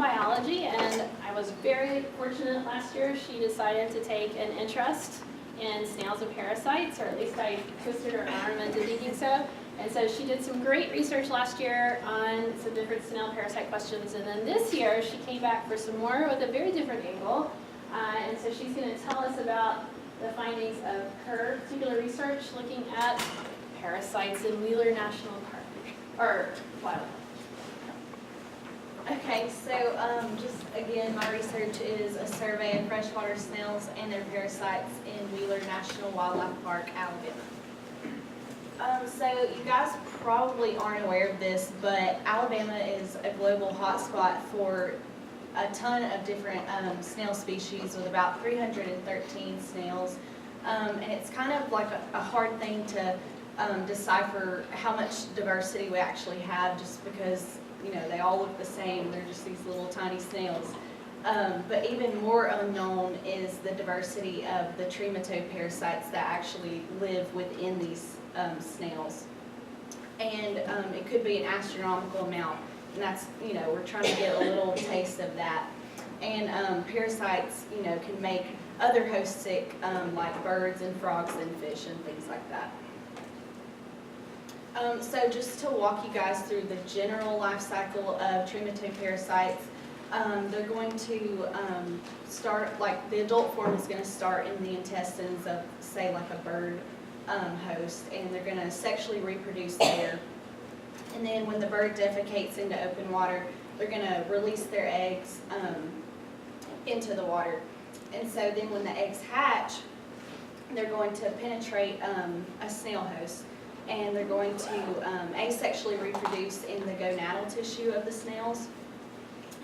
biology, and I was very fortunate last year. She decided to take an interest in snails and parasites, or at least I twisted her arm into thinking so. And so she did some great research last year on some different snail parasite questions, and then this year she came back for some more with a very different angle. And so she's going to tell us about the findings of her particular research looking at parasites in Wheeler National Park, or wildlife. Okay, so just again, my research is a survey of freshwater snails and their parasites in Wheeler National Wildlife Park, Alabama. So you guys probably aren't aware of this, but Alabama is a global hotspot for a ton of different snail species with about 313 snails. And it's kind of like a hard thing to decipher how much diversity we actually have, just because, you know, they all look the same. They're just these little tiny snails. But even more unknown is the diversity of the trematode parasites that actually live within these snails. And it could be an astronomical amount. And that's, you know, we're trying to get a little taste of that. And parasites, you know, can make other hosts sick, like birds and frogs and fish and things like that. So just to walk you guys through the general life cycle of trematode parasites, they're going to start, like the adult form is going to start in the intestines of, say, like a bird host, and they're going to sexually reproduce there. And then when the bird defecates into open water, they're going to release their eggs into the water. And so then when the eggs hatch, they're going to penetrate a snail host, and they're going to asexually reproduce in the gonadal tissue of the snails.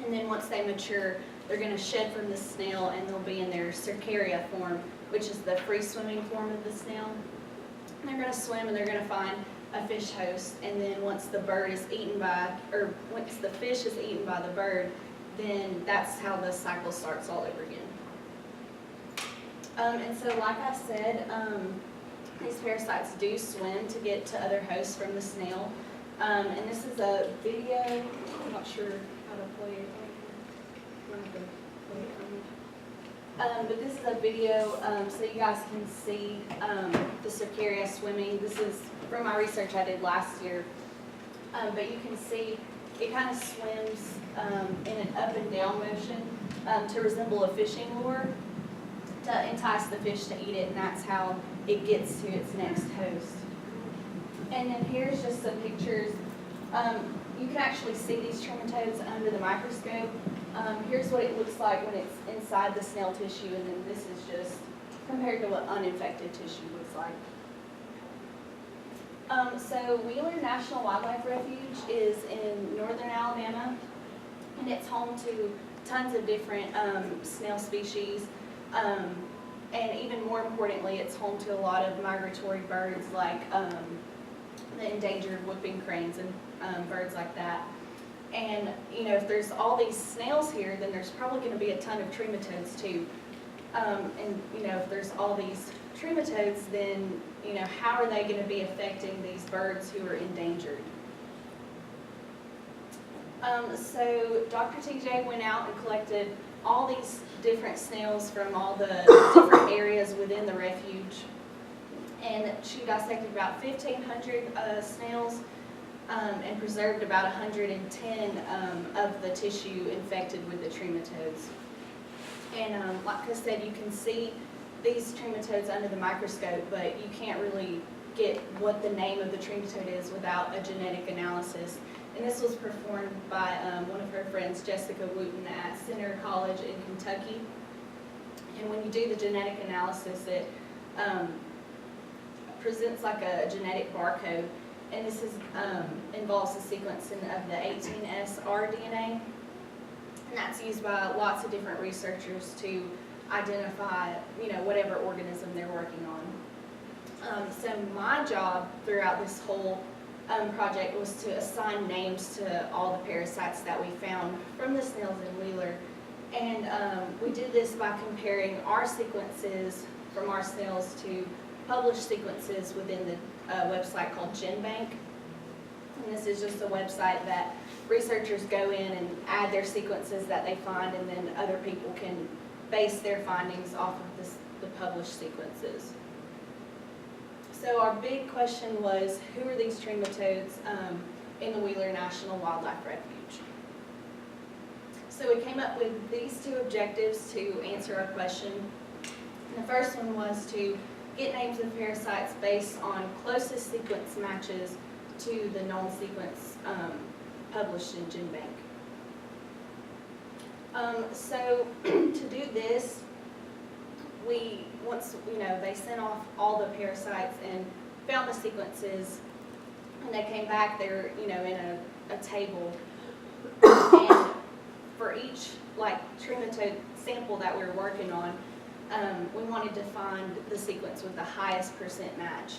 And then once they mature, they're going to shed from the snail, and they'll be in their cercaria form, which is the free-swimming form of the snail. And they're going to swim, and they're going to find a fish host, and then once the bird is eaten by, or once the fish is eaten by the bird, then that's how the cycle starts all over again. And so, like I said, these parasites do swim to get to other hosts from the snail. And this is a video. I'm not sure how to play it. But this is a video so you guys can see the cercaria swimming. This is from my research I did last year. But you can see it kind of swims in an up and down motion to resemble a fishing lure to entice the fish to eat it, and that's how it gets to its next host. And then here's just some pictures. You can actually see these trematodes under the microscope. Here's what it looks like when it's inside the snail tissue, and then this is just compared to what uninfected tissue looks like. So Wheeler National Wildlife Refuge is in northern Alabama, and it's home to tons of different snail species. And even more importantly, it's home to a lot of migratory birds like the endangered whooping cranes and birds like that. And, you know, if there's all these snails here, then there's probably going to be a ton of trematodes too. And, you know, if there's all these trematodes, then, you know, how are they going to be affecting these birds who are endangered? So Dr. TJ went out and collected all these different snails from all the different areas within the refuge. And she dissected about 1,500 snails and preserved about 110 of the tissue infected with the trematodes. And like I said, you can see these trematodes under the microscope, but you can't really get what the name of the trematode is without a genetic analysis. And this was performed by one of her friends, Jessica Wooten, at Center College in Kentucky. And when you do the genetic analysis, it presents like a genetic barcode. And this is, involves the sequencing of the 18S rDNA. And that's used by lots of different researchers to identify, you know, whatever organism they're working on. So my job throughout this whole project was to assign names to all the parasites that we found from the snails in Wheeler. And we did this by comparing our sequences from our snails to published sequences within the website called GenBank. And this is just a website that researchers go in and add their sequences that they find, and then other people can base their findings off of the published sequences. So our big question was, who are these trematodes in the Wheeler National Wildlife Refuge? So we came up with these two objectives to answer our question. And the first one was to get names of parasites based on closest sequence matches to the known sequence published in GenBank. So to do this, once they sent off all the parasites and found the sequences, and they came back, they're in a table, and for each trematode sample that we were working on, we wanted to find the sequence with the highest percent match.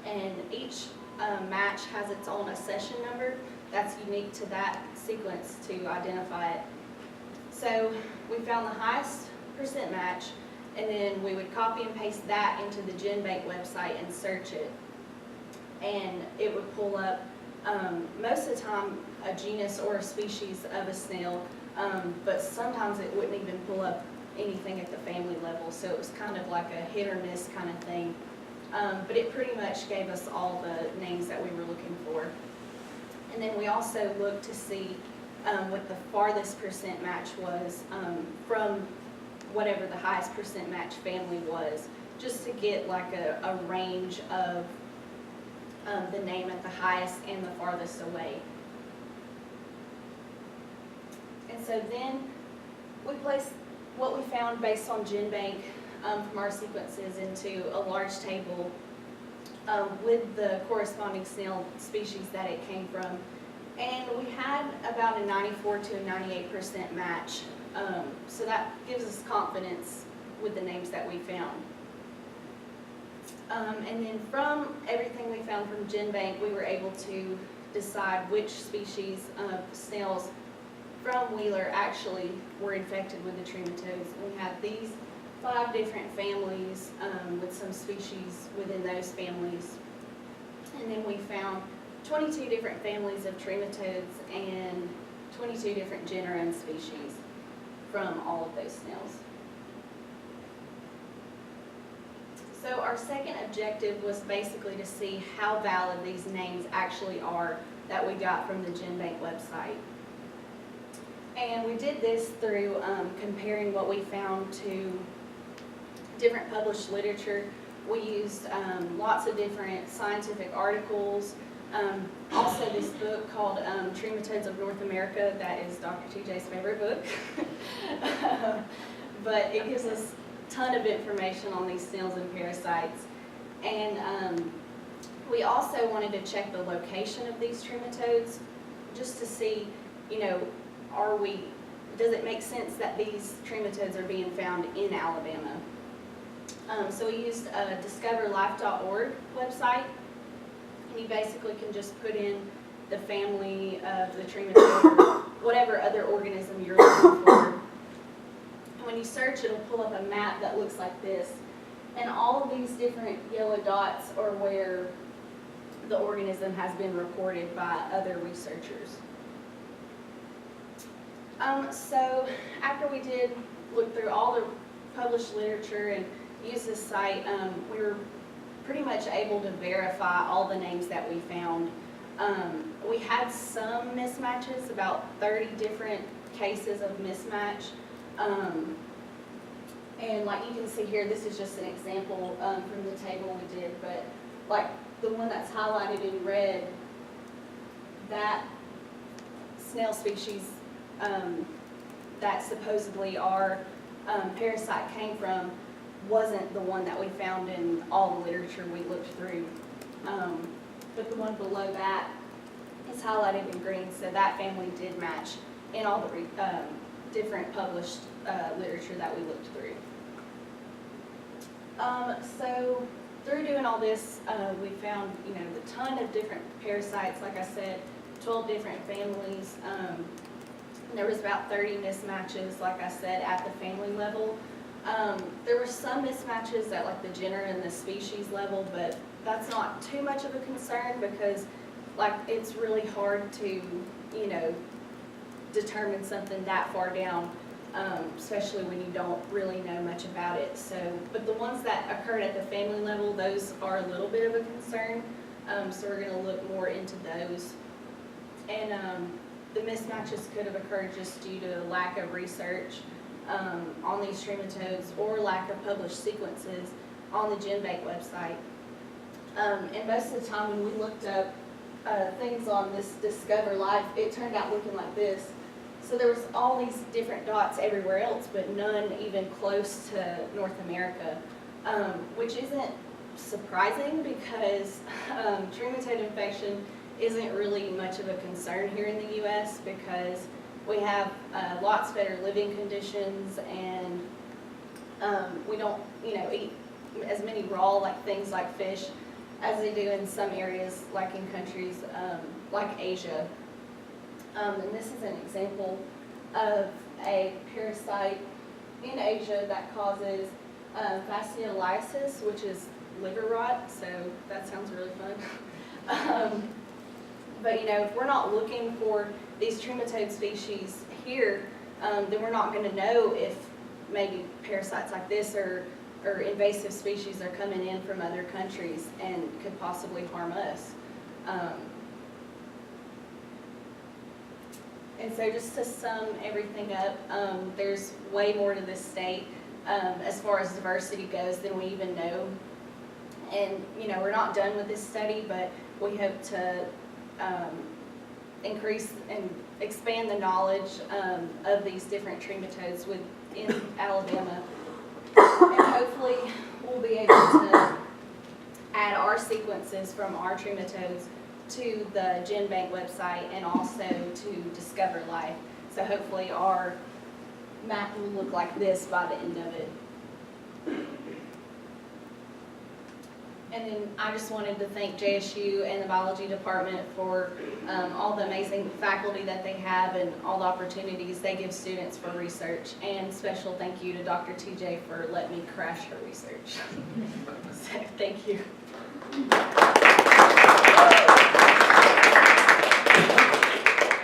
And each match has its own accession number that's unique to that sequence to identify it. So we found the highest percent match, and then we would copy and paste that into the GenBank website and search it. And it would pull up, most of the time, a genus or a species of a snail, but sometimes it wouldn't even pull up anything at the family level, so it was kind of like a hit or miss kind of thing. But it pretty much gave us all the names that we were looking for. And then we also looked to see what the farthest percent match was from whatever the highest percent match family was, just to get like a range of the name at the highest and the farthest away. And so then we placed what we found based on GenBank from our sequences into a large table with the corresponding snail species that it came from. And we had about a 94 to a 98% match. So that gives us confidence with the names that we found. And then from everything we found from GenBank, we were able to decide which species of snails from Wheeler actually were infected with the trematodes. We had these 5 different families with some species within those families. And then we found 22 different families of trematodes and 22 different genera and species from all of those snails. So our second objective was basically to see how valid these names actually are that we got from the GenBank website. And we did this through comparing what we found to different published literature. We used lots of different scientific articles. Also this book called Trematodes of North America, that is Dr. TJ's favorite book. But it gives us a ton of information on these snails and parasites. And we also wanted to check the location of these trematodes just to see, does it make sense that these trematodes are being found in Alabama? So we used a discoverlife.org website, and you basically can just put in the family of the trematode or whatever other organism you're looking for. And when you search, it'll pull up a map that looks like this. And all of these different yellow dots are where the organism has been reported by other researchers. So after we did look through all the published literature and use this site, we were pretty much able to verify all the names that we found. We had some mismatches, about 30 different cases of mismatch. And like you can see here, this is just an example from the table we did, but like the one that's highlighted in red, that snail species that supposedly our parasite came from wasn't the one that we found in all the literature we looked through. But the one below that is highlighted in green, so that family did match in all the different published literature that we looked through. So through doing all this, we found a ton of different parasites, like I said, 12 different families. There was about 30 mismatches, like I said, at the family level. There were some mismatches at like the genera and the species level, but that's not too much of a concern because like, it's really hard to, determine something that far down, especially when you don't really know much about it. So, but the ones that occurred at the family level, those are a little bit of a concern. So we're gonna look more into those. And the mismatches could have occurred just due to lack of research on these trematodes or lack of published sequences on the GenBank website. And most of the time when we looked up things on this Discover Life, it turned out looking like this. So there was all these different dots everywhere else, but none even close to North America, which isn't surprising because trematode infection isn't really much of a concern here in the U.S. because we have lots better living conditions, and we don't, eat as many raw things like fish as they do in some areas, like in countries like Asia. And this is an example of a parasite in Asia that causes fasciitis, which is liver rot, so that sounds really fun. But if we're not looking for these trematode species here, then we're not going to know if maybe parasites like this or invasive species are coming in from other countries and could possibly harm us. And so just to sum everything up, there's way more to this state as far as diversity goes than we even know. And we're not done with this study, but we hope to increase and expand the knowledge of these different trematodes within Alabama. And hopefully we'll be able to add our sequences from our trematodes to the GenBank website and also to Discover Life. So hopefully our map will look like this by the end of it. And then I just wanted to thank JSU and the biology department for all the amazing faculty that they have and all the opportunities they give students for research. And special thank you to Dr. TJ for letting me crash her research. So, thank you.